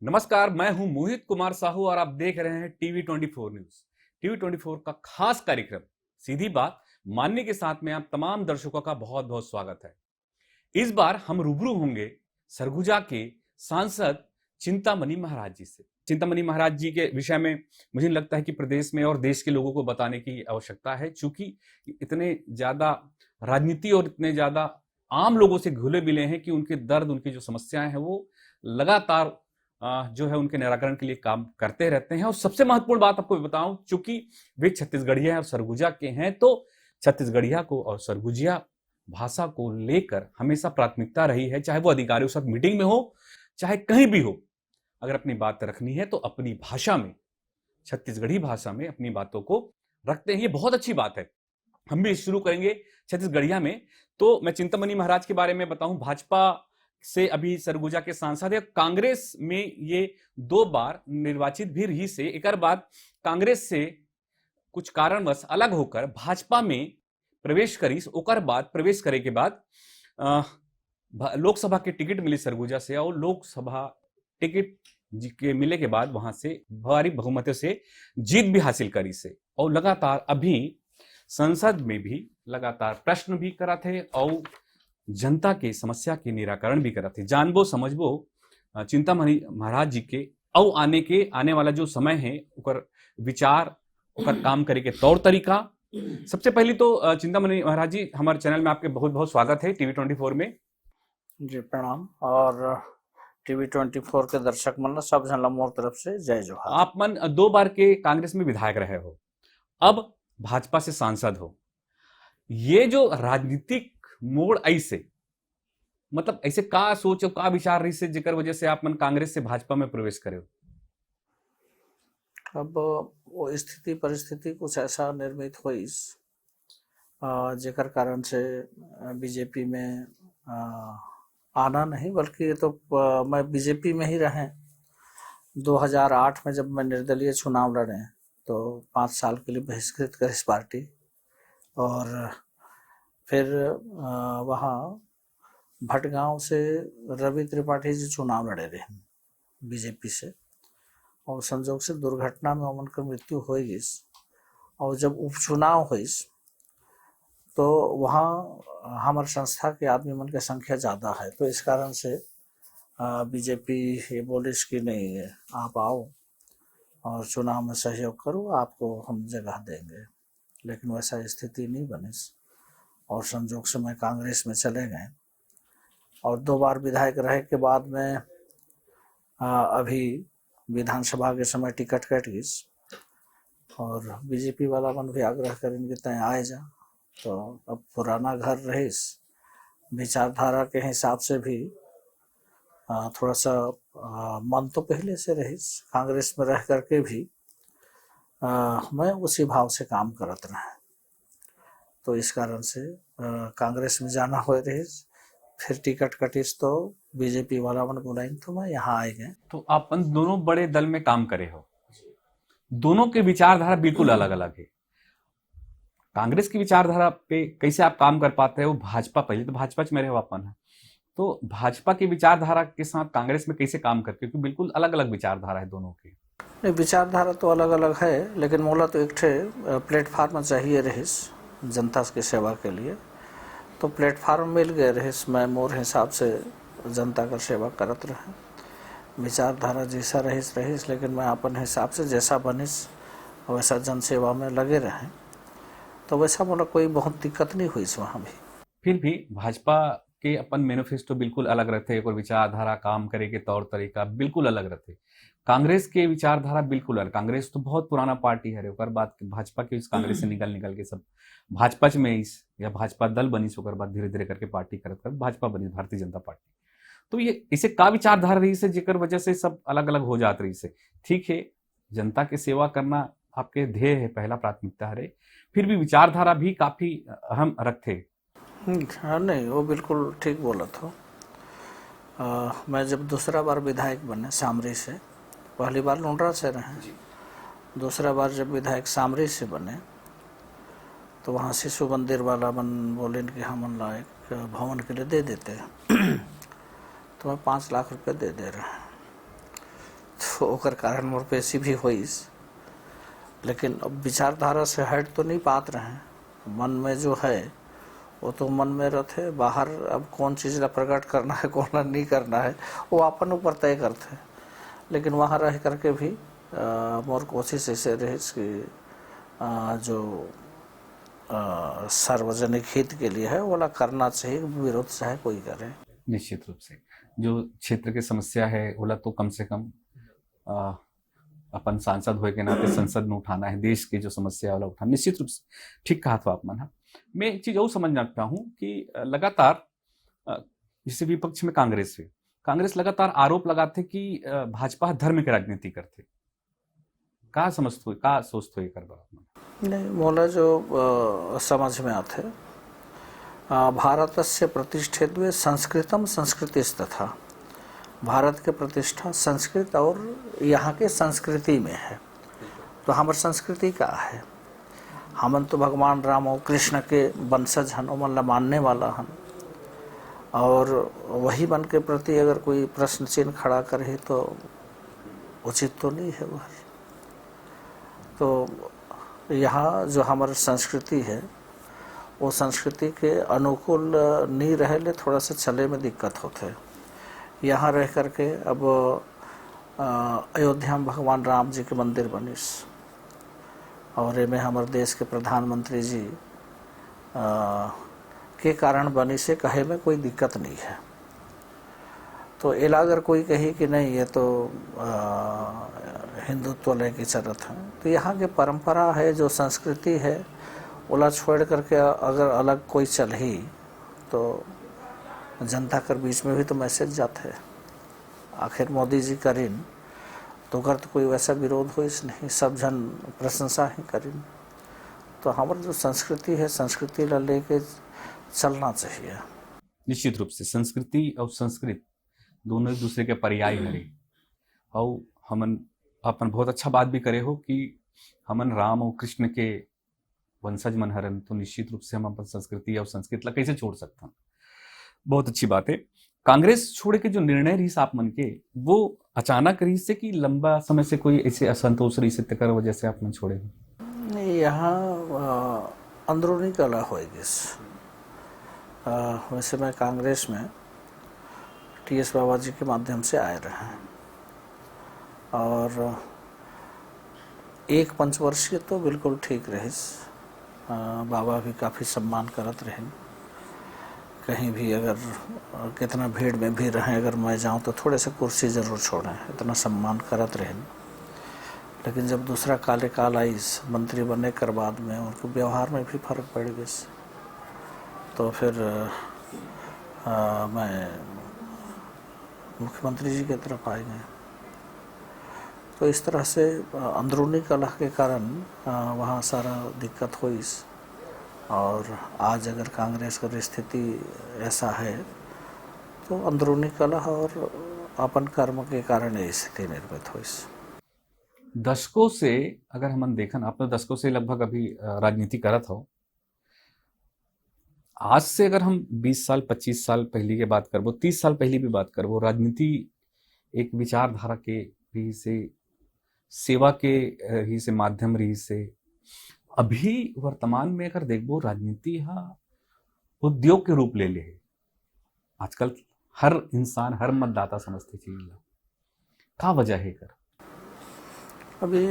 नमस्कार, मैं हूं मोहित कुमार साहू और आप देख रहे हैं टीवी 24 न्यूज। टीवी 24 का खास कार्यक्रम सीधी बात मानने के साथ में आप तमाम दर्शकों का बहुत बहुत स्वागत है। इस बार हम रूबरू होंगे सरगुजा के सांसद चिंतामणि महाराज जी से। चिंतामणि महाराज जी के विषय में मुझे लगता है कि प्रदेश में और देश के लोगों को बताने की आवश्यकता है, चूंकि इतने ज्यादा राजनीति और इतने ज्यादा आम लोगों से घुले मिले हैं कि उनके दर्द, उनकी जो समस्याएं हैं वो लगातार जो है उनके निराकरण के लिए काम करते रहते हैं। और सबसे महत्वपूर्ण बात आपको बताऊं, चूंकि वे छत्तीसगढ़िया और सरगुजा के हैं, तो छत्तीसगढ़िया को और सरगुजिया भाषा को लेकर हमेशा प्राथमिकता रही है। चाहे वो अधिकारियों के साथ मीटिंग में हो, चाहे कहीं भी हो, अगर अपनी बात रखनी है तो अपनी भाषा में, छत्तीसगढ़ी भाषा में अपनी बातों को रखते हैं। ये बहुत अच्छी बात है। हम भी शुरू करेंगे छत्तीसगढ़िया में। तो मैं चिंतामणि महाराज के बारे में बताऊं, भाजपा से अभी सरगुजा के सांसद है। कांग्रेस में ये 2 बार निर्वाचित भी रही से, एक बाद कांग्रेस से कुछ कारणवश अलग होकर भाजपा में प्रवेश करी। ओकर बाद प्रवेश करे के बाद लोकसभा के टिकट मिली सरगुजा से, और लोकसभा टिकट के मिले के बाद वहां से भारी बहुमतों से जीत भी हासिल करी से, और लगातार अभी संसद में भी लगातार प्रश्न भी करा थे और जनता के समस्या के निराकरण भी करा थे। जानबो समझबो चिंतामणि महाराज जी के और आने वाला जो समय है ओकर विचार, ओकर काम करे के तौर तरीका। सबसे पहले तो चिंतामणि महाराज जी, हमारे चैनल में आपके बहुत बहुत स्वागत है टीवी 24 में। जी प्रणाम। और टीवी 24 के दर्शक मन सब झन ला मोर तरफ से जय जोहार। आप मन 2 बार के कांग्रेस में विधायक रहे हो, अब भाजपा से सांसद हो। ये जो राजनीतिक मोड़ ऐसे, मतलब ऐसे का सोच का विचार रही से जेकर वजह से आप मन कांग्रेस से भाजपा में प्रवेश करे हो? अब वो स्थिति परिस्थिति कुछ ऐसा निर्मित हुई जेकर कारण से बीजेपी में आना नहीं, बल्कि ये तो मैं बीजेपी में ही रहे। 2008 में जब मैं निर्दलीय चुनाव लड़े तो 5 साल के लिए बहिष्कृत कर इस पार्टी, और फिर वहाँ भटगांव से रवि त्रिपाठी जी चुनाव लड़े रहे बीजेपी से, और संजोग से दुर्घटना में उनकर मृत्यु हो गई। और जब उपचुनाव हुई तो वहाँ हमारे संस्था के आदमी मन की संख्या ज़्यादा है, तो इस कारण से बीजेपी ये बोलिस कि नहीं, आप आओ और चुनाव में सहयोग करो, आपको हम जगह देंगे। लेकिन वैसा स्थिति नहीं बनी, और संजोग से मैं कांग्रेस में चले गए। और 2 बार विधायक रहे के बाद में अभी विधानसभा के समय टिकट कट गई, और बीजेपी वाला मन भी आग्रह करेंगे तय आए जा। तो अब पुराना घर रहीस, विचारधारा के हिसाब से भी थोड़ा सा मन तो पहले से रहीस, कांग्रेस में रह करके भी मैं उसी भाव से काम करत रहे। तो इस कारण से कांग्रेस में जाना हो रही, फिर टिकट कटिस तो बीजेपी वाला मन बुलाएंगे तो मैं यहाँ आए गए। तो आप दोनों बड़े दल में काम करे हो, दोनों के विचारधारा बिल्कुल अलग अलग है। कांग्रेस की विचारधारा पे कैसे आप काम कर पाते हो? भाजपा, पहले तो भाजपा में रहे हो अपन है, तो भाजपा की विचारधारा के साथ कांग्रेस में कैसे काम करते हो? क्योंकि बिल्कुल अलग अलग विचारधारा है दोनों की। नहीं, विचारधारा तो अलग अलग है, लेकिन मोला तो एक प्लेटफार्म चाहिए रही जनता की सेवा के लिए। तो प्लेटफार्म मिल गए रहे, मैं मोर हिसाब से जनता का सेवा करत रहे। विचारधारा जैसा रहीस, लेकिन मैं अपन हिसाब से जैसा बनिस वैसा जन सेवा में लगे रहे, तो वैसा मोला कोई बहुत दिक्कत नहीं हुई वहाँ भी। फिर भी भाजपा के अपन मैनिफेस्टो बिल्कुल अलग रहते, और विचारधारा, काम करे के तौर तरीका बिल्कुल अलग रहते। कांग्रेस के विचारधारा बिल्कुल अलग। कांग्रेस तो बहुत पुराना पार्टी है, ओकर बाद भाजपा के कांग्रेस से निकल के सब भाजपा में इस या भाजपा दल बनीस, ओकर बाद धीरे धीरे करके पार्टी करत भाजपा बनी, भारतीय जनता पार्टी। तो ये इसे का विचारधारा रही से जेकर वजह से सब अलग अलग हो जात रही से। ठीक है, जनता की सेवा करना आपके ध्येय है, पहला प्राथमिकता है, फिर भी विचारधारा भी काफी अहम रखते। हाँ, नहीं वो बिल्कुल ठीक बोला था। मैं जब दूसरा बार विधायक बने सामरी से, पहली बार लुंड्रा से रहे, दूसरा बार जब विधायक सामरी से बने तो वहाँ शिशु मंदिर वाला मन बोले कि हम एक भवन के लिए दे देते हैं। तो मैं 5 लाख रुपए दे रहे हैं। तो ओकर कारण मोर पेशी भी होइस, लेकिन अब विचारधारा से हट तो नहीं पात रहे। मन में जो है वो तो मन में रहते, बाहर अब कौन चीज़ ला प्रकट करना है कौन ला नहीं करना है वो अपन ऊपर तय करते। लेकिन वहाँ रह करके भी मोर कोशिश ऐसे रहे कि जो सार्वजनिक हित के लिए है वो करना चाहिए, विरोध चाहे कोई करे। निश्चित रूप से जो क्षेत्र की समस्या है ओला तो कम से कम अपन सांसद होए के नाते संसद में उठाना है, देश की जो समस्या वाला उठाना, निश्चित रूप से ठीक कहा था आप मन। मैं एक चीज और समझना चाहता हूँ कि लगातार जैसे विपक्ष में कांग्रेस लगातार आरोप लगाते कि भाजपा धर्म की राजनीति करते, का समझते का सोचते कर बात नहीं मोला जो समझ में आते भारत से प्रतिष्ठित में संस्कृतम संस्कृतिस्त था। भारत के प्रतिष्ठा संस्कृत और यहाँ के संस्कृति में है। तो हमारी संस्कृति का है, हमन तो भगवान राम और कृष्ण के वंशज हन, मन ला मानने वाला हन, और वही मन के प्रति अगर कोई प्रश्न चिन्ह खड़ा करे तो उचित तो नहीं है वह। तो यहाँ जो हमारी संस्कृति है वो संस्कृति के अनुकूल नहीं रहे ले थोड़ा सा चले में दिक्कत होते है। यहाँ रह करके अब अयोध्या में भगवान राम जी के मंदिर बनिस और इनमें हमारे देश के प्रधानमंत्री जी के कारण बनी से कहे में कोई दिक्कत नहीं है। तो एला अगर कोई कही कि नहीं ये तो हिंदुत्व लेके चलत है, तो यहाँ के परंपरा है जो संस्कृति है ओला छोड़ करके अगर अलग कोई चल ही तो जनता के बीच में भी तो मैसेज जाते है। आखिर मोदी जी करीन तो अगर तो कोई वैसा विरोध हो इस नहीं, सब जन प्रशंसा ही करीन। तो हमारी जो संस्कृति है संस्कृति ला लेके चलना चाहिए। निश्चित रूप से संस्कृति और संस्कृत दोनों एक दूसरे के पर्याय हरे, और हमन अपन बहुत अच्छा बात भी करे हो कि हमन राम और कृष्ण के वंशज मन हरन, तो निश्चित रूप से हम अपन संस्कृति और संस्कृत ला कैसे छोड़ सकते हैं। बहुत अच्छी बात है। कांग्रेस छोड़े के जो निर्णय रही आप मन के वो अचानक रही से कि लंबा समय से कोई ऐसे असंतोष रही से तकर वजह से आप मन छोड़े? नहीं, यहाँ अंदरूनी कला होएगी। वैसे मैं कांग्रेस में टीएस बाबा जी के माध्यम से आए रहे हैं और एक पंचवर्षीय तो बिल्कुल ठीक रहे। बाबा भी काफ़ी सम्मान करत रहे, कहीं भी अगर कितना भीड़ में भी रहें अगर मैं जाऊं तो थोड़े से कुर्सी ज़रूर छोड़ें, इतना सम्मान करत रहे। लेकिन जब दूसरा काल आई मंत्री बनने के बाद में उनके व्यवहार में भी फर्क पड़ गया, तो फिर मैं मुख्यमंत्री जी की तरफ आए गए। तो इस तरह से अंदरूनी कलह के कारण वहाँ सारा दिक्कत हुई। और आज अगर कांग्रेस की स्थिति ऐसा है तो अंदरूनी कलह और अपन कर्म के कारण ये स्थिति निर्मित हुई। दशकों से अगर हम देखन, आप तो दशकों से लगभग अभी राजनीति करत हो, आज से अगर हम 20 साल 25 साल पहले की बात करबो, 30 साल पहले भी बात करबो, राजनीति एक विचारधारा के भी से, सेवा के ही से माध्यम रही से, अभी वर्तमान में अगर देखबो राजनीति उद्योग के रूप ले ले। आजकल हर इंसान हर मतदाता समझते चीज का वजह है कर अभी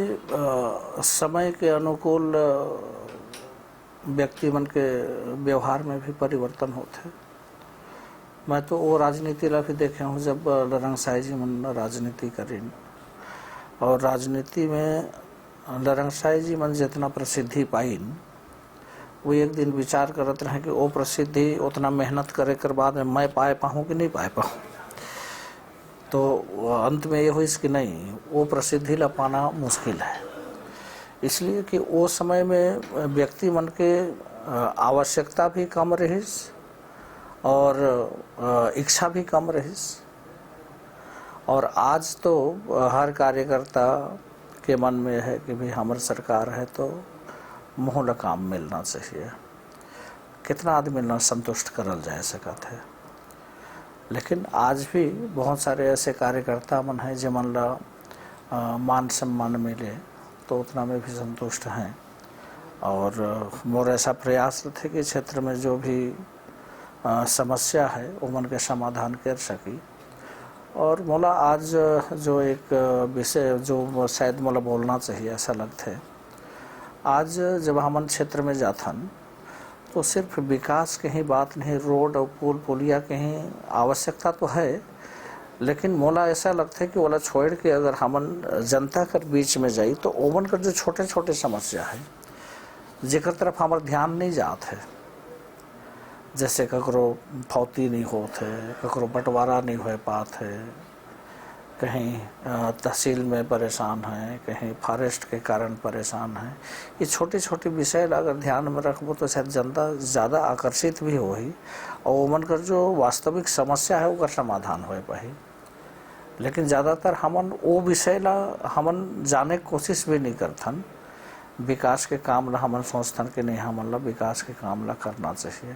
समय के अनुकूल व्यक्ति मन के व्यवहार में भी परिवर्तन होते। मैं तो वो राजनीति ला भी देखे हूँ जब लरंगसाई जी मन राजनीति करीन, और राजनीति में लरंगसाई जी मन जितना प्रसिद्धि पाइन वो एक दिन विचार करते रहे कि वो प्रसिद्धि उतना मेहनत करे कर बाद में मैं पाए पाऊँ कि नहीं पाए पाऊँ। तो अंत में ये हुई कि नहीं, वो प्रसिद्धि ला पाना मुश्किल है, इसलिए कि वो समय में व्यक्ति मन के आवश्यकता भी कम रही और इच्छा भी कम रही। और आज तो हर कार्यकर्ता के मन में है कि भाई हमारी सरकार है तो मुँह ला काम मिलना चाहिए, कितना आदमी ना संतुष्ट करल जाए सकता है। लेकिन आज भी बहुत सारे ऐसे कार्यकर्ता मन हैं जो मन ला मान सम्मान मिले तो उतना में भी संतुष्ट हैं। और मोर ऐसा प्रयास थे कि क्षेत्र में जो भी समस्या है वो मन के समाधान कर सकी। और मोला आज जो एक विषय जो शायद मोला बोलना चाहिए ऐसा लगता है, आज जब हमन क्षेत्र में जाथन तो सिर्फ विकास के ही बात नहीं, रोड और पुल पुलिया के ही आवश्यकता तो है, लेकिन मोला ऐसा लगता है कि ओला छोड़ के अगर हमन जनता कर बीच में जाई तो ओमन कर जो छोटे छोटे समस्या है जेकर तरफ हमार ध्यान नहीं जात है, जैसे ककरो फौती नहीं होत है, ककरो बंटवारा नहीं हो पात है, कहीं तहसील में परेशान है, कहीं फॉरेस्ट के कारण परेशान है। ये छोटी छोटी विषय अगर ध्यान में रखबो तो शायद जनता ज़्यादा आकर्षित भी होही और ओमन कर जो वास्तविक समस्या है ओकर समाधान हो पाही। लेकिन ज़्यादातर हमन वो विषय ला हमन जाने की कोशिश भी नहीं करथन। विकास के काम ला हमन सोचथन कि नहीं हमन ला विकास के काम ला करना चाहिए,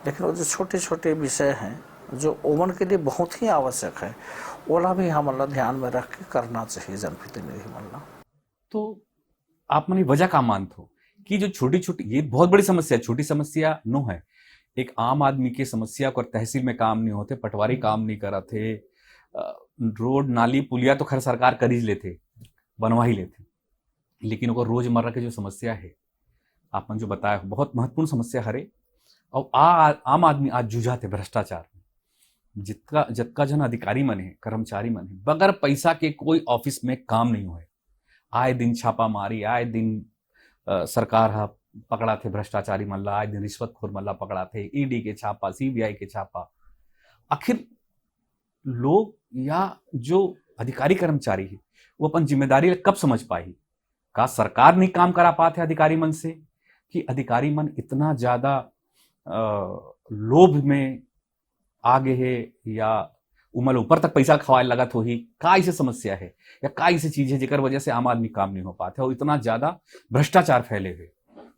लेकिन वो जो छोटे छोटे विषय हैं जो ओमन के लिए बहुत ही आवश्यक है ओला भी हमन ला ध्यान में रख के करना चाहिए जनप्रतिनिधि मन ला। तो आप मनी वजह का मानते हो कि जो छोटी छोटी, ये बहुत बड़ी समस्या है, छोटी समस्या नो है, एक आम आदमी की समस्या को तहसील में काम नहीं होते, पटवारी काम नहीं करा थे, रोड नाली पुलिया तो खैर सरकार कर ही लेते, बनवा ही लेते, लेकिन वो रोजमर्रा की जो समस्या है आपने जो बताया बहुत महत्वपूर्ण समस्या हरे। और आम आदमी आज जूझा थे भ्रष्टाचार में। जितना जन अधिकारी मन है, कर्मचारी मन है, बगैर पैसा के कोई ऑफिस में काम नहीं हुए। आए दिन छापा मारी, आए दिन सरकार हा पकड़ा थे भ्रष्टाचारी मन ला, आए दिन रिश्वतखोर मन ला पकड़ा थे, ईडी के छापा, सीबीआई के छापा। आखिर लोग या जो अधिकारी कर्मचारी है वो अपन जिम्मेदारी कब समझ पाई? का सरकार नहीं काम करा पाते अधिकारी मन से, कि अधिकारी मन इतना ज्यादा लोभ में आगे है, या उमल ऊपर तक पैसा खवाए लगत हो ही? का ऐसे समस्या है या का ऐसी चीज है जेकर वजह से आम आदमी काम नहीं हो पाते और इतना ज्यादा भ्रष्टाचार फैले हुए?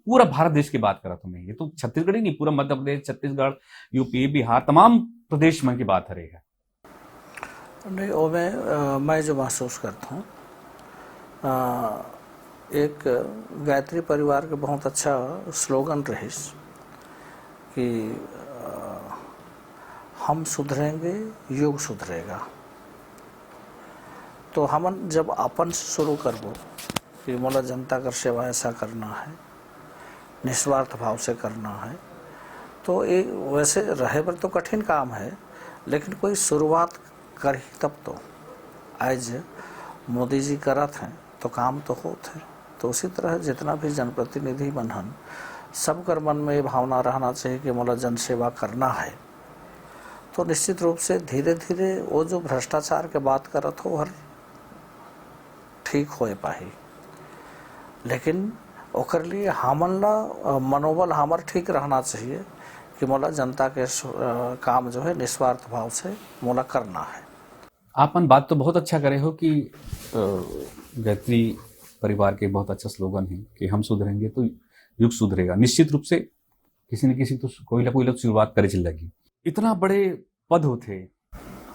पूरा भारत देश की बात करा तुम्हें, ये तो छत्तीसगढ़ ही नहीं, पूरा मध्य प्रदेश, छत्तीसगढ़, यूपी, बिहार, तमाम प्रदेश में की बात है। नहीं, वो मैं जो महसूस करता हूँ, एक गायत्री परिवार के बहुत अच्छा स्लोगन रहीस कि हम सुधरेंगे युग सुधरेगा। तो हमन जब अपन से शुरू करबो कि मोला जनता कर सेवा ऐसा करना है, निस्वार्थ भाव से करना है, तो ये वैसे रहे पर तो कठिन काम है, लेकिन कोई शुरुआत कर ही तब तो। आज मोदी जी करत हैं तो काम तो होत है, तो उसी तरह जितना भी जनप्रतिनिधि बनहन सब कर मन में ये भावना रहना चाहिए कि मोला जन सेवा करना है। तो निश्चित रूप से धीरे धीरे वो जो भ्रष्टाचार के बात करत हो हर ठीक होए पाही, लेकिन ओकर लिए हमन ला मनोबल हमार ठीक रहना चाहिए कि मोला जनता के काम जो है निस्वार्थ भाव से मोला करना है। आपन बात तो बहुत अच्छा करे हो कि गायत्री परिवार के बहुत अच्छा स्लोगन है कि हम सुधरेंगे तो युग सुधरेगा। निश्चित रूप से किसी न किसी तो कोई ना कोई लोग शुरुआत करे चल लगी। इतना बड़े पद होते,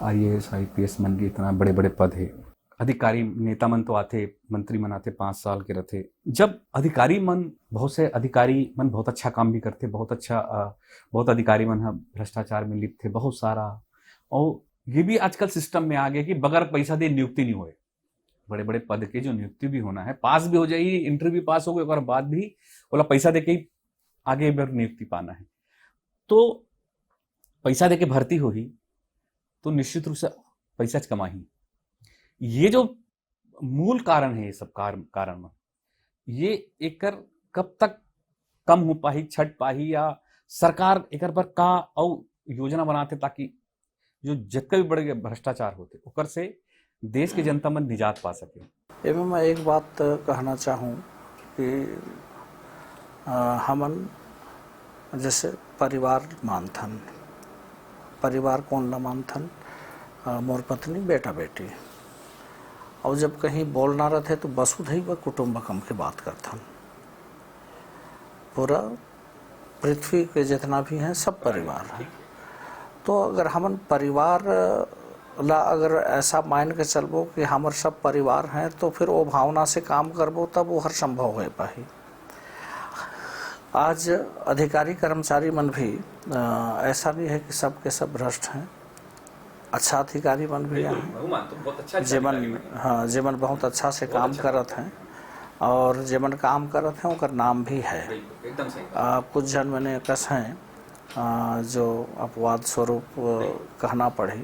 IAS IPS मन के इतना बड़े बड़े पद है, अधिकारी नेता मन तो आते, मंत्री मन आते 5 साल के रहते। जब अधिकारी मन, बहुत से अधिकारी मन बहुत अच्छा काम भी करते, बहुत अधिकारी मन भ्रष्टाचार में लिप्त थे बहुत सारा। और ये भी आजकल सिस्टम में आ गया कि बगैर पैसा दे नियुक्ति नहीं हुए। बड़े बड़े पद के जो नियुक्ति भी होना है, पास भी हो जाएगी, इंटरव्यू पास हो गए और बाद भी बोला पैसा दे के ही आगे बार नियुक्ति पाना है। तो पैसा दे के भर्ती हो ही तो निश्चित रूप से पैसा कमाही। ये जो मूल कारण है, ये सब कारण में ये एकर कब तक कम हो पाही, छट पाही, या सरकार एकर पर का और योजना बनाते ताकि जो जितना भी बड़े भ्रष्टाचार होते ओकर से देश की जनता मन निजात पा सके। एवं मैं एक बात कहना चाहूँ कि हमन जैसे परिवार मानथन, परिवार कौन ला मानथन? मोर पत्नी बेटा बेटी, और जब कहीं बोलना रहते तो वसुधैव कुटुंबकम की बात करथन। पूरा पृथ्वी के जितना भी हैं सब परिवार है। तो अगर हमन परिवार ला अगर ऐसा मान के चलबो कि हमर सब परिवार हैं तो फिर वो भावना से काम करबो तब वो हर संभव हो पाही। आज अधिकारी कर्मचारी मन भी ऐसा नहीं है कि सब के सब भ्रष्ट हैं। अच्छा अधिकारी मन भी हैं जेमन, हाँ जेमन बहुत अच्छा से काम करत हैं और जेमन काम करत हैं उनका नाम भी है। एकदम सही। कुछ जन मैंने कस हैं जो अपवाद स्वरूप कहना पड़े,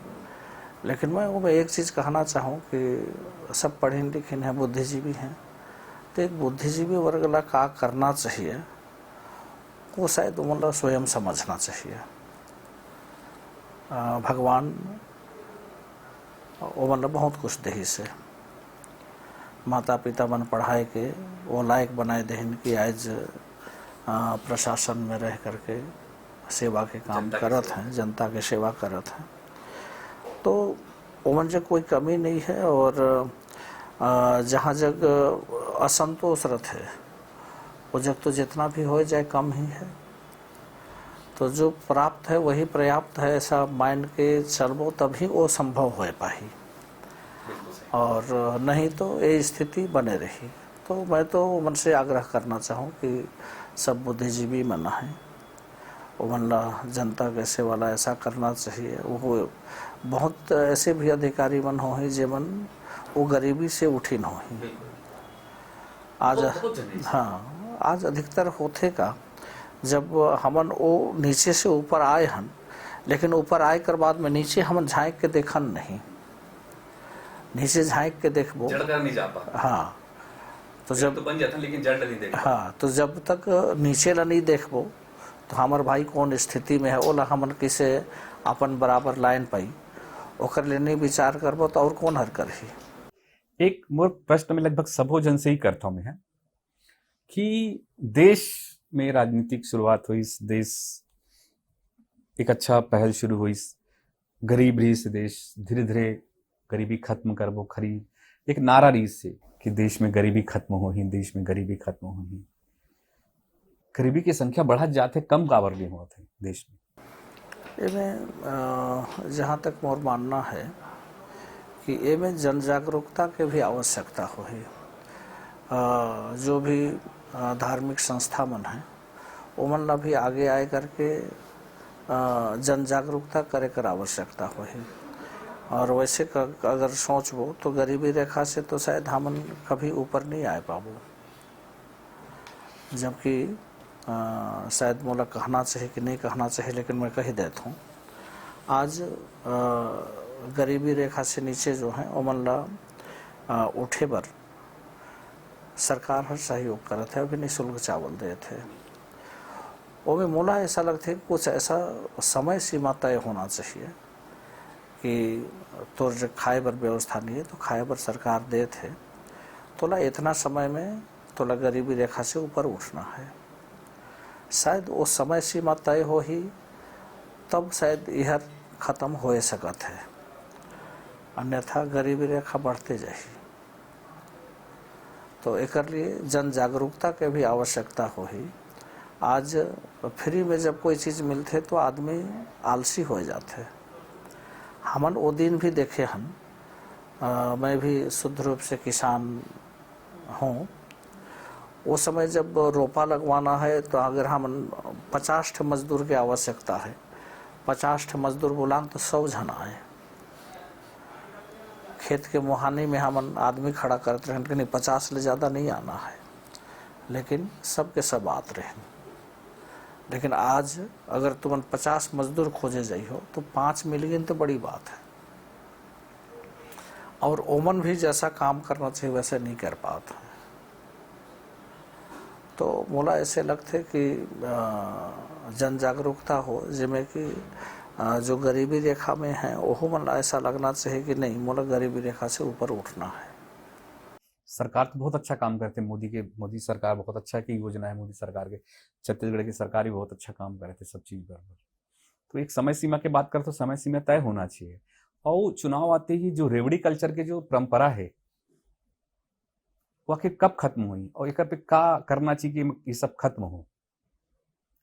लेकिन मैं वो एक चीज़ कहना चाहूँ कि सब पढ़े लिखे हैं, बुद्धिजीवी हैं, तो एक बुद्धिजीवी वर्ग ला का करना चाहिए वो शायद मतलब स्वयं समझना चाहिए। भगवान वो मतलब बहुत कुछ दही से माता पिता मन पढ़ाए के वो लायक बनाए देहन कि आज प्रशासन में रह करके सेवा के काम करत हैं, जनता के सेवा करत हैं, तो ओमन जग कोई कमी नहीं है। और जहाँ जग असंतोष रहते वो जग तो जितना भी हो जाए कम ही है, तो जो प्राप्त है वही पर्याप्त है ऐसा मान के चलबो तभी वो संभव हो पाही, और नहीं तो ये स्थिति बने रही। तो मैं तो मन से आग्रह करना चाहूँ कि सब बुद्धिजीवी मन है वो मन ला जनता के सेवा ऐसा करना चाहिए। वो बहुत ऐसे भी अधिकारी मन हो ही जे मन वो गरीबी से उठी न हो। आज हाँ आज अधिकतर होते का जब हमन वो नीचे से ऊपर आए हन, लेकिन ऊपर आए कर बाद में नीचे हमन झाँक के देखन नहीं, नीचे झाँक के देखबो नहीं जा पा। हाँ तो जब तो बन जाता लेकिन जड़ नहीं देखा। हाँ तो जब तक नीचे ला नहीं देखबो तो हमार भाई कौन स्थिति में है ओला हमन किसे अपन बराबर लाइन पाई ओकर ले नहीं विचार करबो तो और कौन हर करही। एक मोर प्रश्न में लगभग सबो जन से ही करता हूं मैं है कि देश में राजनीतिक शुरुआत हुई, देश एक अच्छा पहल शुरू हुई, गरीब रही से देश धीरे धीरे गरीबी खत्म करबो खरी एक नारा रही से कि देश में गरीबी खत्म हो ही, देश में गरीबी खत्म हो ही। गरीबी की संख्या बढ़त जाते कम काबर नहीं होते देश में। इनमें जहाँ तक मोर मानना है कि इनमें जन जागरूकता के भी आवश्यकता हो ही। जो भी धार्मिक संस्था मन है वो मन ला भी आगे आए करके जन जागरूकता करे कर आवश्यकता हो ही। और वैसे अगर सोचबो तो गरीबी रेखा से तो शायद हमन कभी ऊपर नहीं आए पाबो, जबकि शायद मोला कहना चाहिए कि नहीं कहना चाहिए, लेकिन मैं कह देता हूँ। आज गरीबी रेखा से नीचे जो है ओमन ला उठे बर सरकार हर सहयोग करत है, अभी निःशुल्क चावल दे थे। वो में मोला ऐसा लगता है कि कुछ ऐसा समय सीमा तय होना चाहिए कि तोर जो खाए बर व्यवस्था नहीं है तो खाए बर सरकार दे थे, तोला इतना समय में तोला गरीबी रेखा से ऊपर उठना है। शायद वो समय सीमा तय हो ही तब शायद यह खत्म हो सकत है, अन्यथा गरीबी रेखा बढ़ते जाए। तो एक लिए जन जागरूकता के भी आवश्यकता हो ही। आज फ्री में जब कोई चीज़ मिलते तो आदमी आलसी हो जाते। हमन वो दिन भी देखे हन, मैं भी शुद्ध रूप से किसान हूँ। वो समय जब रोपा लगवाना है तो अगर हमन 50 मजदूर की आवश्यकता है, 50 मजदूर बुलाएं तो 100 जन आए। खेत के मुहानी में हमन आदमी खड़ा करते रहें कि नहीं 50 ले ज़्यादा नहीं आना है, लेकिन सब के सब आते रहें। लेकिन आज अगर तुमन 50 मजदूर खोजे जाइ हो तो 5 मिल गए तो बड़ी बात है। और ओमन भी जैसा काम करना चाहिए वैसे नहीं कर पाते। तो मोला ऐसे लगते कि जन जागरूकता हो जिसमें कि जो गरीबी रेखा में है वो मन ऐसा लगना चाहिए कि नहीं मोला गरीबी रेखा से ऊपर उठना है। सरकार तो बहुत अच्छा काम करते हैं, मोदी सरकार बहुत अच्छा की योजना है मोदी सरकार के। छत्तीसगढ़ की सरकार भी बहुत अच्छा काम कर रहे थे सब चीज पर। तो एक समय सीमा की बात कर तो समय सीमा तय होना चाहिए। और चुनाव आते ही जो रेवड़ी कल्चर के जो परंपरा है वो आखिर कब खत्म हुई और एक पे का करना चाहिए कि ये सब खत्म हो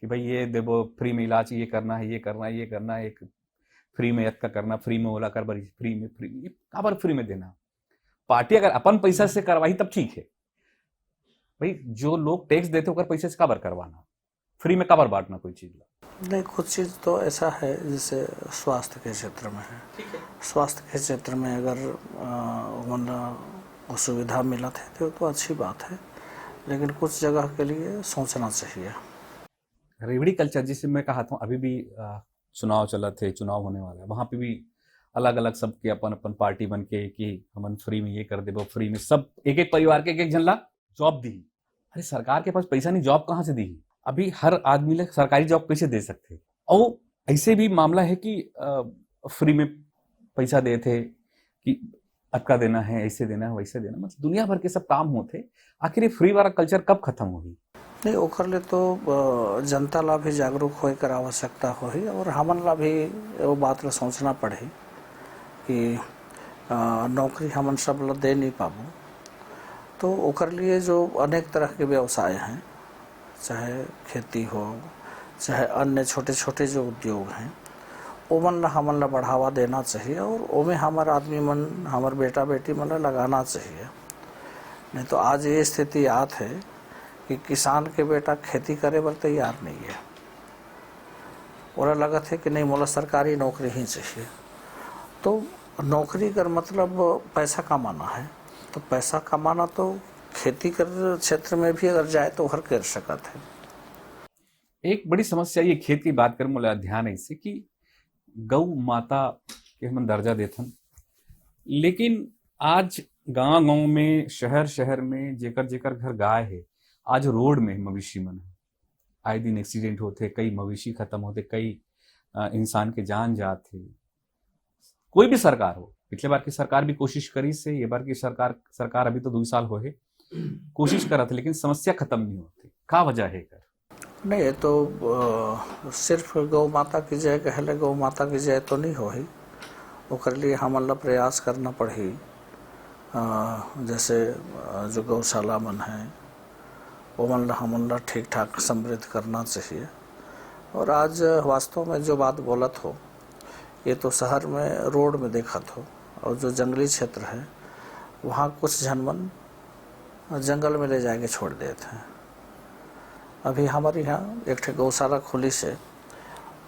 कि भाई ये देखो फ्री में इलाज ये करना है, ये करना है, ये करना है। एक फ्री में यत्का करना, फ्री में ओला कर बरी, फ्री में ये काबर फ्री में देना। पार्टी अगर अपन पैसा से करवाई तब ठीक है भाई, जो लोग टैक्स देते होकर पैसे से काबर करवाना, फ्री में काबर बांटना कोई चीज। नहीं, कुछ चीज़ तो ऐसा है जैसे स्वास्थ्य के क्षेत्र में है, स्वास्थ्य के क्षेत्र में अगर वो सुविधा मिला थे तो अच्छी बात है, लेकिन कुछ जगह के लिए सोचना चाहिए। रेवड़ी कल्चर जिसे मैं कहा था, अभी भी चुनाव चला थे, चुनाव होने वाला है, वहां पे भी अलग अलग सबके अपन अपन पार्टी बन के कि हमन फ्री में ये कर दे, वो फ्री में, सब एक एक परिवार के एक जन ला जॉब दी। अरे सरकार के पास पैसा नहीं, जॉब कहाँ से दी? अभी हर आदमी ले सरकारी जॉब कैसे दे सकते? और ऐसे भी मामला है कि फ्री में पैसा दे थे कि अटका देना है, ऐसे देना है, वैसे देना, मतलब दुनिया भर के सब काम होते। आखिर ये फ्री वाला कल्चर कब खत्म होगी? नहीं, ओकर ले तो जनता ला भी जागरूक होए कर आवश्यकता होही, और हमन ला भी वो बात ला सोचना पड़े कि नौकरी हमन सब ला दे नहीं पाबो, तो ओकर लिए जो अनेक तरह के व्यवसाय हैं, चाहे खेती हो, चाहे अन्य छोटे छोटे जो उद्योग हैं, ओमन ला हमन ला बढ़ावा देना चाहिए, और ओमें हमार आदमी मन, हमार बेटा बेटी मन ला लगाना चाहिए। नहीं तो आज ये स्थिति आत है कि किसान के बेटा खेती करे बर तैयार नहीं है, ओरा लगत है कि नहीं मोला सरकारी नौकरी ही चाहिए। तो नौकरी कर मतलब पैसा कमाना है, तो पैसा कमाना तो खेती कर क्षेत्र में भी अगर जाए तो हर कर सकत है। एक बड़ी समस्या ये खेत की बात कर मोला ध्यान है इससे कि गौ माता के हम दर्जा देथन, लेकिन आज गांव गांव में, शहर शहर में जेकर जेकर घर गाय है, आज रोड में मवेशी मन है, आए दिन एक्सीडेंट होते, कई मवेशी खत्म होते, कई इंसान के जान जाते। कोई भी सरकार हो, पिछले बार की सरकार भी कोशिश करी से, ये बार की सरकार अभी तो 2 साल हो है कोशिश करा थे, लेकिन समस्या खत्म नहीं होती। का वजह है कर? नहीं, ये तो सिर्फ गौ माता की जय कहले गौ माता की जय तो नहीं होही, ओकर लिए हमन ला प्रयास करना पड़ी। जैसे जो गौशाला मन है ओमन ला हमन ला ठीक ठाक समृद्ध करना चाहिए। और आज वास्तव में जो बात बोलत हो, ये तो शहर में रोड में देखत हो, और जो जंगली क्षेत्र है वहाँ कुछ जनमन जंगल में ले जाके छोड़ देते हैं। अभी हमारे यहाँ एक ठे गौशाला खुली से,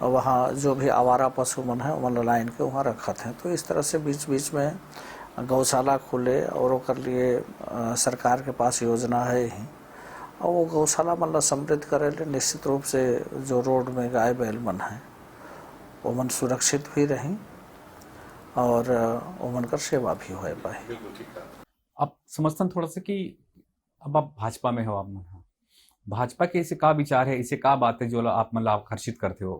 और वहाँ जो भी आवारा पशु मन है उमन लाइन के वहाँ रखत हैं। तो इस तरह से बीच बीच में गौशाला खुले, और ओकर लिए सरकार के पास योजना है ही, और वो गौशाला मन ला समृद्ध करे ले निश्चित रूप से जो रोड में गाय बैल मन है वो मन सुरक्षित भी रही, और ओमन कर सेवा भी हो पाए। अब समझता थोड़ा सा कि अब आप भाजपा में हो, आप मन भाजपा के ऐसे का विचार है, ऐसे का बात है जो आप मतलब आकर्षित करते हो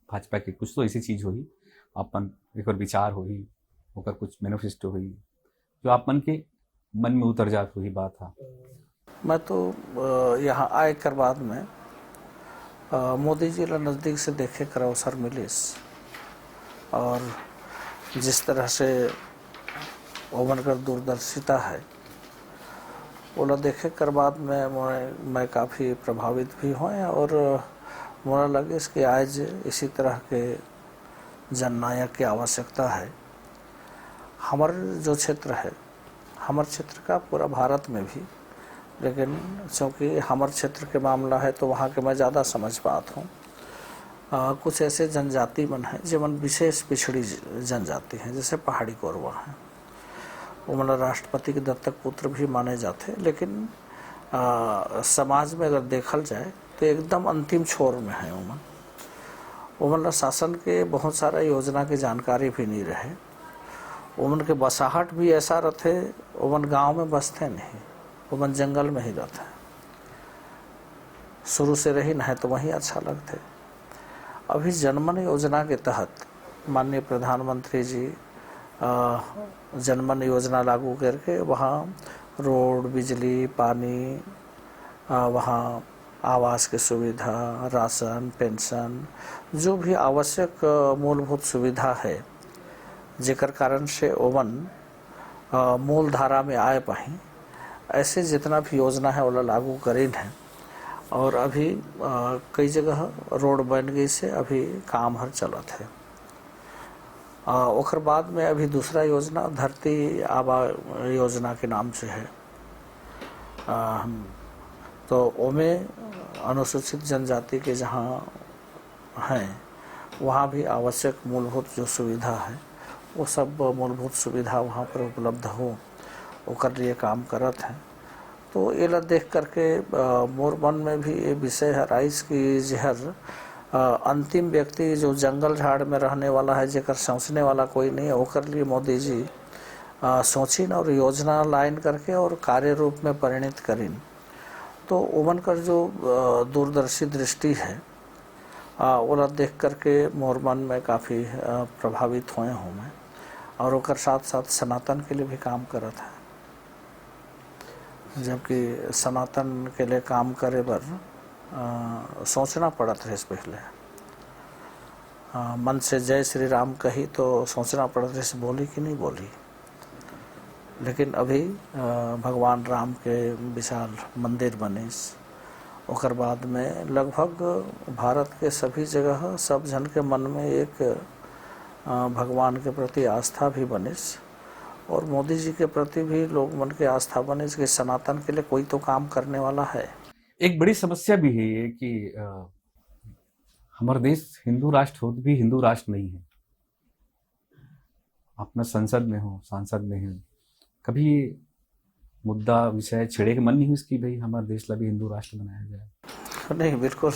भाजपा की? कुछ तो ऐसी चीज होगी आपन एक और विचार होगी, होकर कुछ मैनिफेस्टो होगी जो आप मन के मन में उतर जात होगी बात। हाँ, मैं तो यहाँ आए कर बाद में मोदी जी ला नज़दीक से देखे कर अवसर मिलिस, और जिस तरह से ओमन कर दूरदर्शिता है ओला देखे कर बाद में मैं काफ़ी प्रभावित भी हुए, और मोला लगे कि आज इसी तरह के जननायक की आवश्यकता है। हमारे जो क्षेत्र है, हमारे क्षेत्र का पूरा भारत में भी, लेकिन चूँकि हमारे क्षेत्र के मामला है तो वहाँ के मैं ज़्यादा समझ पाता हूँ। कुछ ऐसे जनजाति मन है जो मन विशेष पिछड़ी जनजाति हैं, जैसे पहाड़ी कोरवा हैं, वो मतलब राष्ट्रपति के दत्तक पुत्र भी माने जाते, लेकिन समाज में अगर देखल जाए तो एकदम अंतिम छोर में है। वो मतलब शासन के बहुत सारा योजना की जानकारी भी नहीं रहे, उमन के बसाहट भी ऐसा रहते, उमन गांव में बसते नहीं, उमन जंगल में ही रहते हैं, शुरू से रही न है तो वहीं अच्छा लगते। अभी जनमन योजना के तहत माननीय प्रधानमंत्री जी जनमन योजना लागू करके वहाँ रोड, बिजली, पानी, वहाँ आवास की सुविधा, राशन, पेंशन, जो भी आवश्यक मूलभूत सुविधा है, जेकर कारण से ओमन मूल धारा में आए पाही, ऐसे जितना भी योजना है वो लागू करीन है। और अभी कई जगह रोड बन गई से अभी काम हर चलत है। ओकर बाद में अभी दूसरा योजना धरती आबा योजना के नाम से है। तो ओमे अनुसूचित जनजाति के जहाँ हैं वहाँ भी आवश्यक मूलभूत जो सुविधा है वो सब मूलभूत सुविधा वहाँ पर उपलब्ध हो ओकर लिए काम करत हैं। तो ये ला देख करके मोर मन में भी ये विषय है राइस की जहर अंतिम व्यक्ति जो जंगल झाड़ में रहने वाला है जेकर सोचने वाला कोई नहीं है ओकर लिए मोदी जी सोचिन और योजना लाइन करके और कार्य रूप में परिणित करिन। तो ओमन कर जो दूरदर्शी दृष्टि है ओला देख करके मोर मन में काफ़ी प्रभावित हुए हूँ मैं और ओकर साथ साथ सनातन के लिए भी काम करत है। जबकि सनातन के लिए काम करे बर सोचना पड़त है। पहले मन से जय श्री राम कही तो सोचना पड़त है बोली कि नहीं बोली, लेकिन अभी भगवान राम के विशाल मंदिर बनिस ओकर बाद में लगभग भारत के सभी जगह सब जन के मन में एक भगवान के प्रति आस्था भी बनिस और मोदी जी के प्रति भी लोग मन के आस्था बनिस कि सनातन के लिए कोई तो काम करने वाला है। एक बड़ी समस्या भी है ये कि हमारा देश हिंदू राष्ट्र हो भी हिंदू राष्ट्र नहीं है। अपना संसद में हो सांसद में हो कभी मुद्दा विषय छेड़े के मन नहीं हुई कि भाई हमारे देश ला भी हिंदू राष्ट्र बनाया जाए? नहीं, बिल्कुल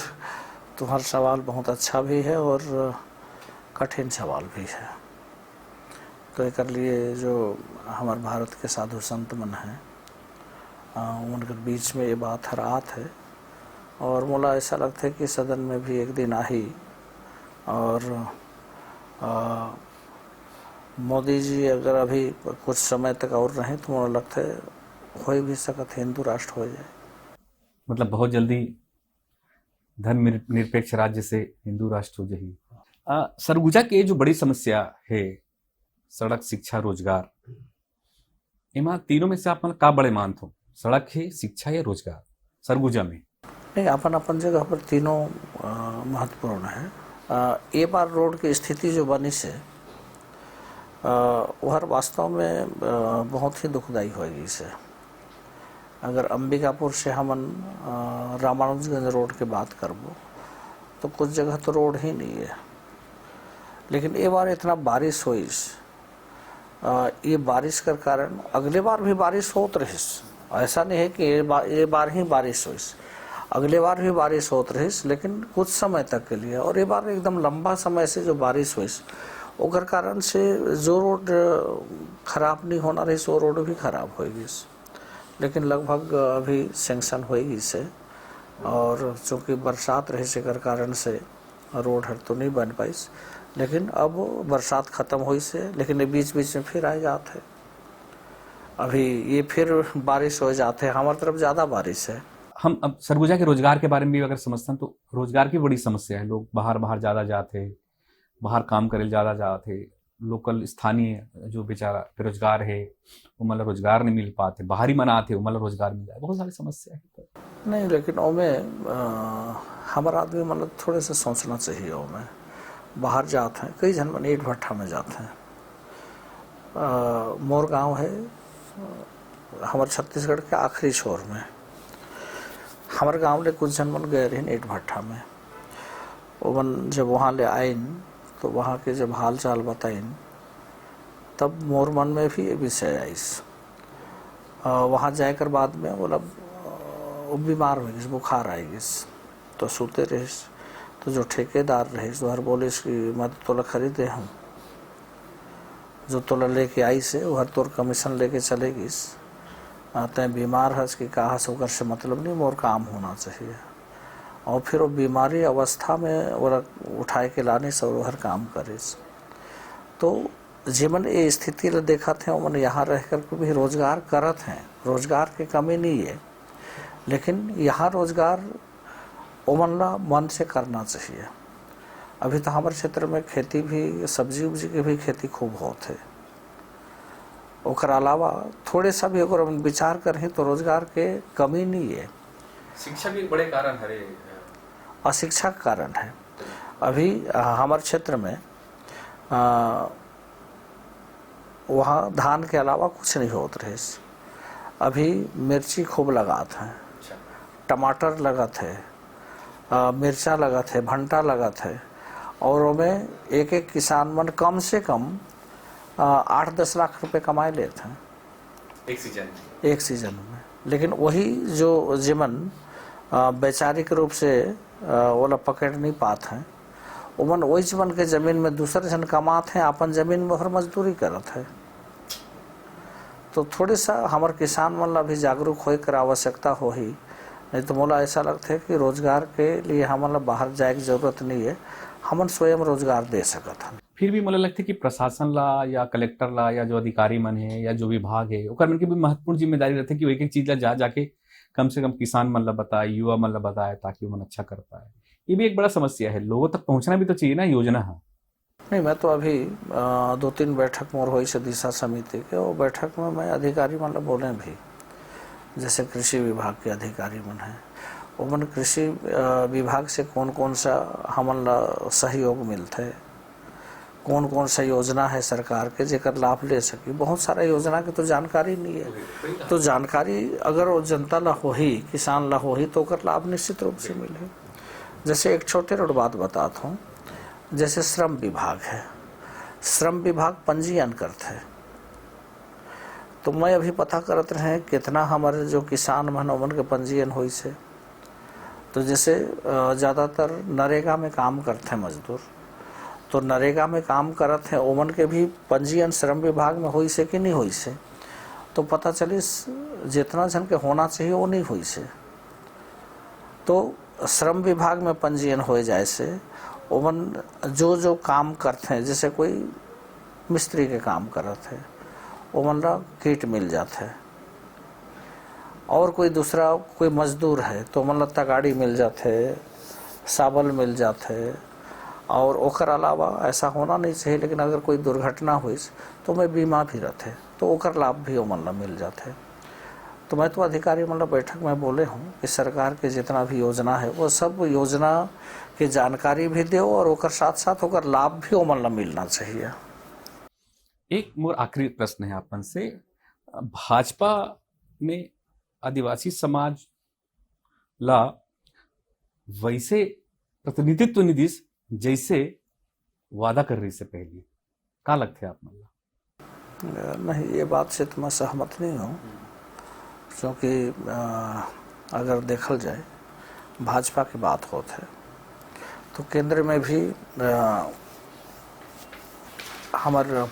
तुम्हारा सवाल बहुत अच्छा भी है और कठिन सवाल भी है। तो एक लिए जो हमारे भारत के साधु संत मन हैं उनके बीच में ये बात हर आत है और मोला ऐसा लगता है कि सदन में भी एक दिन आई और मोदी जी अगर अभी कुछ समय तक और रहें तो मुझे लगता है हो भी सकत हिंदू राष्ट्र हो जाए। मतलब बहुत जल्दी धर्म निरपेक्ष राज्य से हिंदू राष्ट्र हो जाए। सरगुजा के जो बड़ी समस्या है सड़क शिक्षा रोजगार इमा तीनों में से आप का बड़े मानते हो? सड़क है शिक्षा या रोजगार सरगुजा में? नहीं, अपन अपन जगह पर तीनों महत्वपूर्ण है। ये बार रोड की स्थिति जो बनी से वह वास्तव में बहुत ही दुखदायी होगी। इसे अगर अंबिकापुर से हमन रामानुजगंज रोड की बात करबो तो कुछ जगह तो रोड ही नहीं है। लेकिन ये बार इतना बारिश हुई, ये बारिश के कारण अगले बार भी बारिश होत रही। ऐसा नहीं है कि ये बार ही बारिश हुई, अगले बार भी बारिश होत रही लेकिन कुछ समय तक के लिए। और ये बार एकदम लंबा समय से जो बारिश हुई ओकर कारण से जो रोड खराब नहीं होना रही वो रोड भी खराब होगी। लेकिन लगभग अभी सेंक्शन होगी से और चूँकि बरसात रहे से कारण से रोड हर तो नहीं बन पाई। लेकिन अब बरसात ख़त्म हुई से लेकिन ये बीच बीच में फिर आ जाते हैं। अभी ये फिर बारिश हो जाते हैं। हमारी तरफ ज़्यादा बारिश है। हम अब सरगुजा के रोजगार के बारे में भी अगर समझते हैं तो रोजगार की बड़ी समस्या है। लोग बाहर ज़्यादा जाते, बाहर काम करे ज़्यादा जाते, लोकल स्थानीय जो बेचारा बेरोजगार है वो मतलब रोजगार नहीं मिल पाते, बाहरी मन आते वो मतलब रोजगार मिल जाए, बहुत सारी समस्या है। नहीं, लेकिन ओमें हमारा आदमी मतलब थोड़े से सोचना चाहिए। ओमें बाहर जाते हैं कई जन मन ईट भट्ठा में जाते हैं। मोर गांव है हमारे छत्तीसगढ़ के आखिरी छोर में। हमारे गांव ले कुछ जन मन गए रहे ईट भट्ठा में। वो मन जब वहाँ ले आइन तो वहाँ के जब हाल चाल बताइन तब मोर मन में भी ये विषय आइस। वहाँ जाकर बाद में बोला वो बीमार हो गई, बुखार आई गई तो सोते रहे। तो जो ठेकेदार रहे तो हर बोले कि मैं तो तोला खरीदे हूँ, जो तोला लेके आई से वो हर तोर कमीशन लेके चलेगी। तय बीमार है कि कहा से ओकर से मतलब नहीं, मोर काम होना चाहिए। और फिर वो बीमारी अवस्था में वो उठाए के लाने से वो हर काम करे। तो जीवन ये स्थिति ले देखा थे वो मन यहाँ रह कर के भी रोजगार करत हैं। रोजगार की कमी नहीं है, लेकिन यहाँ रोजगार ओमन ला मन से करना चाहिए। अभी तो हमारे क्षेत्र में खेती भी सब्जी उब्जी की भी खेती खूब होत है। ओकर अलावा थोड़े सा भी अगर हम विचार करें तो रोजगार के कमी नहीं है। शिक्षा भी एक बड़े कारण है, अशिक्षा का कारण है। अभी हमारे क्षेत्र में वहाँ धान के अलावा कुछ नहीं होत रहे। अभी मिर्ची खूब लगात है, टमाटर लगत है, मिर्चा लगत है, भंटा लगत है, और उनमें एक एक किसान मन कम से कम 8-10 लाख रुपए कमाए लेते हैं एक सीजन में। लेकिन वही जो जिमन वैचारिक रूप से वाला पकड़ नहीं पाते हैं, उमन वही जमन के जमीन में दूसरे जन कमाते हैं, अपन जमीन में हर मजदूरी करत है। तो थोड़ी सा हमारे किसान मन ला भी जागरूक होए कर आवश्यकता हो ही, नहीं तो मोला ऐसा लगता है कि रोजगार के लिए हमारा बाहर जाए की जरूरत नहीं है, हमन स्वयं रोजगार दे सकत हन। फिर भी मोला लगता है कि प्रशासन ला या कलेक्टर ला या जो अधिकारी मन है या जो विभाग है ओकर मन के भी महत्वपूर्ण जिम्मेदारी रहती है कि एक एक चीज ला जा जाके कम से कम किसान मन ला बताए, युवा मन ला बताए, ताकि वो मन अच्छा कर पाए। ये भी एक बड़ा समस्या है, लोगों तक पहुंचना भी तो चाहिए ना योजना है। नहीं, मैं तो अभी 2-3 बैठक मोर हुई से दिशा समिति के, वो बैठक में मैं अधिकारी मतलब बोले भी, जैसे कृषि विभाग के अधिकारी मन है, वो मन कृषि विभाग से कौन कौन सा हमन ला सहयोग मिलता है, कौन कौन सा योजना है सरकार के जेकर लाभ ले सकी। बहुत सारा योजना की तो जानकारी नहीं है, तो जानकारी अगर वो जनता ला हो ही, किसान ला हो ही, तो कर लाभ निश्चित रूप से मिले। जैसे एक छोटे रोड बात बताता हूँ, जैसे श्रम विभाग है, श्रम विभाग पंजीयन करते हैं, तो मैं अभी पता करत रहे कितना हमारे जो किसान मन उमन के पंजीयन हुई से। तो जैसे ज़्यादातर नरेगा में काम करते हैं मजदूर, तो नरेगा में काम करते हैं उमन के भी पंजीयन श्रम विभाग में हुई से कि नहीं हुई से, तो पता चली जितना जन के होना चाहिए वो नहीं हुई से। तो श्रम विभाग में पंजीयन हो जाए से उमन जो जो काम करते हैं, जैसे कोई मिस्त्री के काम करते हैं, उमन ला किट मिल जाता है, और कोई दूसरा कोई मजदूर है तो उमन ला तगाड़ी मिल जाते है, साबल मिल जाते है। और ओकर अलावा ऐसा होना नहीं चाहिए, लेकिन अगर कोई दुर्घटना हुई तो मैं बीमा भी रहते, तो ओकर लाभ भी उमन ला मिल जाते। तो मैं तो अधिकारी मतलब बैठक में बोले हूँ कि सरकार के जितना भी योजना है वो सब योजना की जानकारी भी दो, और ओकर साथ साथ ओकर लाभ भी उमन ला मिलना चाहिए। एक मोर आखिरी प्रश्न है आपन से, भाजपा में आदिवासी समाज ला वैसे प्रतिनिधित्व निधिस जैसे वादा कर रही से पहले का लगते आप मतलब? नहीं, ये बात से तो मैं सहमत नहीं हूँ, क्योंकि अगर देखल जाए भाजपा की बात होती है तो केंद्र में भी हमारे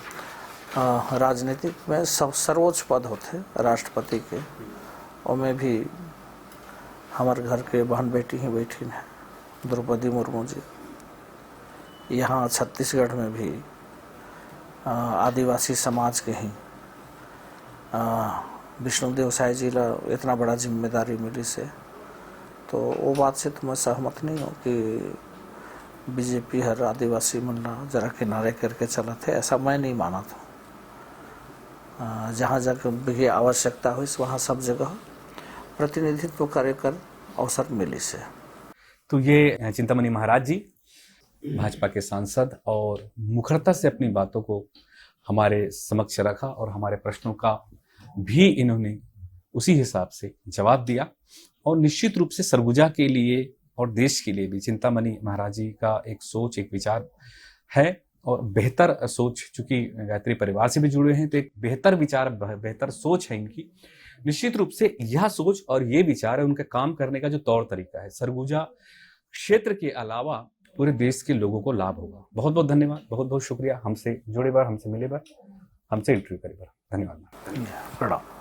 राजनीतिक में सब सर्वोच्च पद होते राष्ट्रपति के, और में भी हमारे घर के बहन बेटी ही बैठी हैं द्रौपदी मुर्मू जी। यहाँ छत्तीसगढ़ में भी आदिवासी समाज के ही विष्णुदेव साय जी ला इतना बड़ा जिम्मेदारी मिली से, तो वो बात से तो मैं सहमत नहीं हूँ कि बीजेपी हर आदिवासी मन ला जरा किनारे करके चला थे, ऐसा मैं नहीं माना था। जहाँ जगह भी आवश्यकता हुई वहाँ सब जगह प्रतिनिधित्व करे कर अवसर मिली से। तो ये चिंतामणि महाराज जी भाजपा के सांसद, और मुखरता से अपनी बातों को हमारे समक्ष रखा और हमारे प्रश्नों का भी इन्होंने उसी हिसाब से जवाब दिया। और निश्चित रूप से सरगुजा के लिए और देश के लिए भी चिंतामणि महाराज जी का एक सोच, एक विचार है, और बेहतर सोच, चूंकि गायत्री परिवार से भी जुड़े हैं तो एक बेहतर विचार, बेहतर सोच है इनकी। निश्चित रूप से यह सोच और ये विचार है उनके काम करने का जो तौर तरीका है, सरगुजा क्षेत्र के अलावा पूरे देश के लोगों को लाभ होगा। बहुत बहुत धन्यवाद, बहुत बहुत शुक्रिया हमसे जुड़े बार, हमसे मिले बार, हमसे इंटरव्यू करे बार। धन्यवाद। प्रणाम।